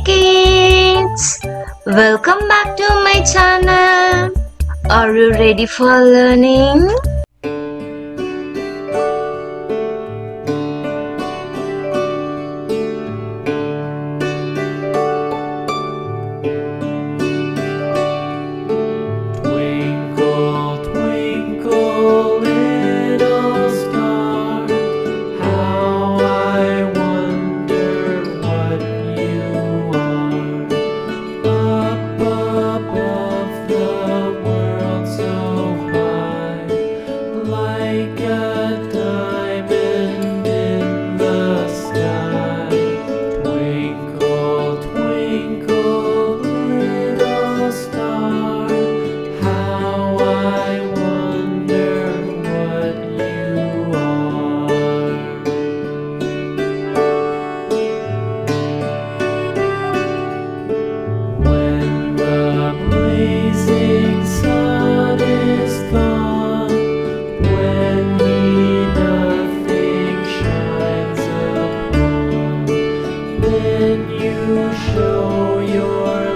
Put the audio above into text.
kids! Welcome back to my channel. Are you ready for learning? Twinkle, twinkle, little star, how I wonder what you are. Up above the world so high, like a diamond in the sky. Twinkle, twinkle, little star, how I wonder what you are. When the blazing sun is gone, when he nothing shines upon, then you show your